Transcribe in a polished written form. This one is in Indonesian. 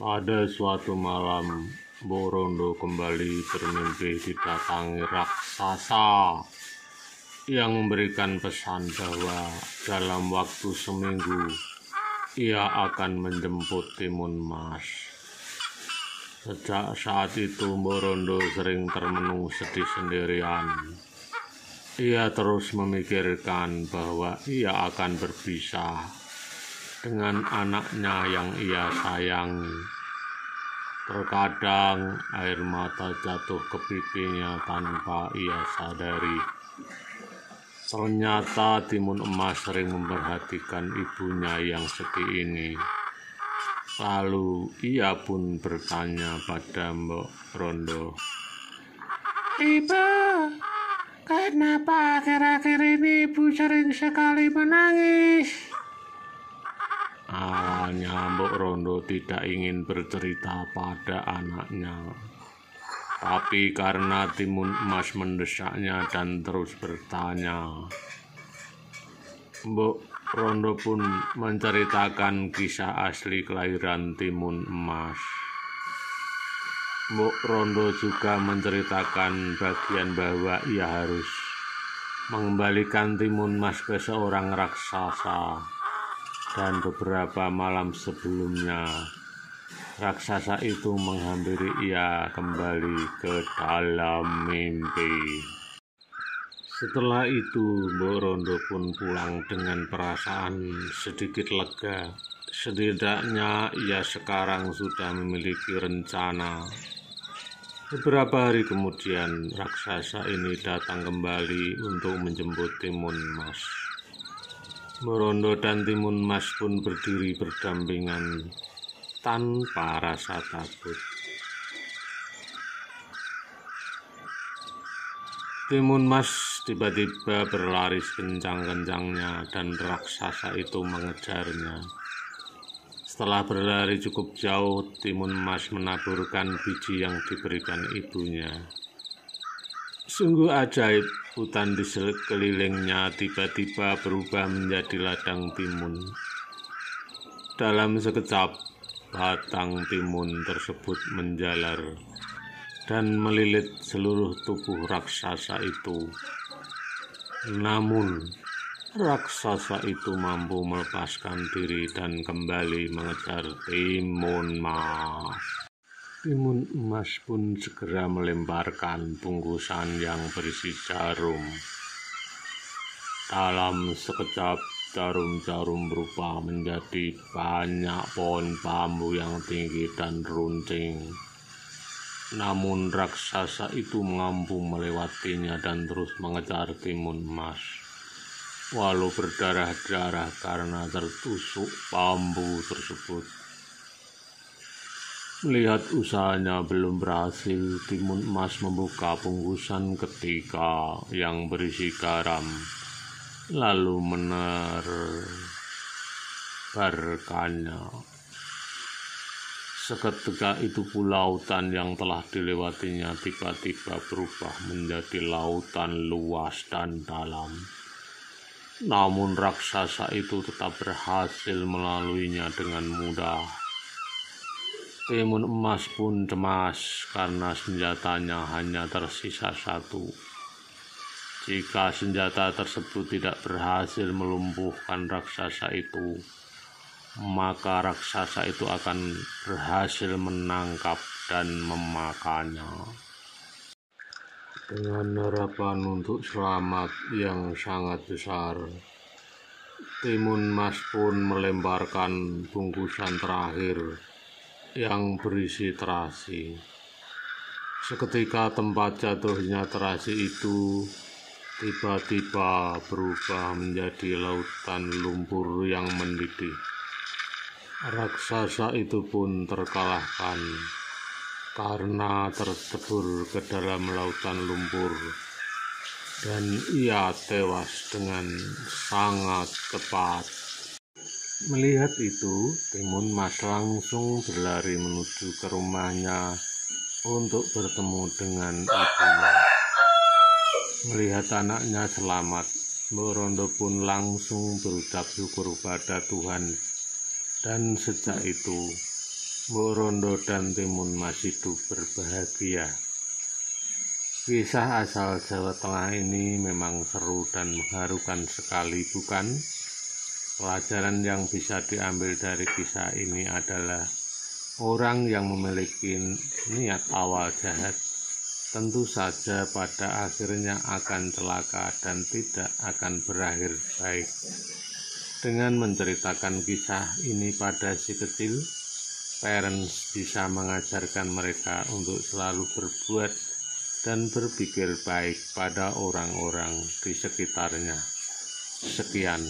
Pada suatu malam, Borondo kembali bermimpi didatangi raksasa yang memberikan pesan bahwa dalam waktu seminggu ia akan menjemput Timun Mas. Sejak saat itu Borondo sering termenung sedih sendirian. Ia terus memikirkan bahwa ia akan berpisah dengan anaknya yang ia sayangi. Terkadang air mata jatuh ke pipinya tanpa ia sadari. Ternyata Timun Emas sering memperhatikan ibunya yang sedih ini. Lalu ia pun bertanya pada Mbok Rondo, "Ibu, kenapa akhir-akhir ini ibu sering sekali menangis?" Awalnya Mbok Rondo tidak ingin bercerita pada anaknya. Tapi karena Timun Emas mendesaknya dan terus bertanya, Mbok Rondo pun menceritakan kisah asli kelahiran Timun Emas. Mbok Rondo juga menceritakan bagian bahwa ia harus mengembalikan Timun Emas ke seorang raksasa. Dan beberapa malam sebelumnya, raksasa itu menghampiri ia kembali ke dalam mimpi. Setelah itu, Mbok Rondo pun pulang dengan perasaan sedikit lega. Setidaknya ia sekarang sudah memiliki rencana. Beberapa hari kemudian, raksasa ini datang kembali untuk menjemput Timun Mas. Mbok Rondo dan Timun Mas pun berdiri berdampingan tanpa rasa takut. Timun Mas tiba-tiba berlari kencang-kencangnya dan raksasa itu mengejarnya. Setelah berlari cukup jauh, Timun Mas menaburkan biji yang diberikan ibunya. Sungguh ajaib, hutan di sekelilingnya tiba-tiba berubah menjadi ladang timun. Dalam sekejap, batang timun tersebut menjalar dan melilit seluruh tubuh raksasa itu. Namun, raksasa itu mampu melepaskan diri dan kembali mengejar Timun Mas. Timun Emas pun segera melemparkan bungkusan yang berisi jarum. Dalam sekejap, jarum-jarum berubah menjadi banyak pohon bambu yang tinggi dan runcing. Namun raksasa itu mampu melewatinya dan terus mengejar Timun Mas. Walau berdarah-darah karena tertusuk bambu tersebut. Melihat usahanya belum berhasil, Timun Emas membuka bungkusan ketiga yang berisi garam, lalu menebarkannya. Seketika itu pula lautan yang telah dilewatinya tiba-tiba berubah menjadi lautan luas dan dalam. Namun raksasa itu tetap berhasil melaluinya dengan mudah. Timun Emas pun cemas karena senjatanya hanya tersisa satu. Jika senjata tersebut tidak berhasil melumpuhkan raksasa itu, maka raksasa itu akan berhasil menangkap dan memakannya. Dengan harapan untuk selamat yang sangat besar, Timun Mas pun melemparkan bungkusan terakhir yang berisi terasi. Seketika tempat jatuhnya terasi itu tiba-tiba berubah menjadi lautan lumpur yang mendidih. Raksasa itu pun terkalahkan karena tercebur ke dalam lautan lumpur dan ia tewas dengan sangat cepat. Melihat itu, Timun Mas langsung berlari menuju ke rumahnya untuk bertemu dengan ibunya. Melihat anaknya selamat, Mbok Rondo pun langsung berucap syukur pada Tuhan. Dan sejak itu, Mbok Rondo dan Timun masih hidup berbahagia. Kisah asal Jawa Tengah ini memang seru dan mengharukan sekali, bukan? Pelajaran yang bisa diambil dari kisah ini adalah orang yang memiliki niat awal jahat tentu saja pada akhirnya akan celaka dan tidak akan berakhir baik. Dengan menceritakan kisah ini pada si kecil, parents bisa mengajarkan mereka untuk selalu berbuat dan berpikir baik pada orang-orang di sekitarnya. Sekian.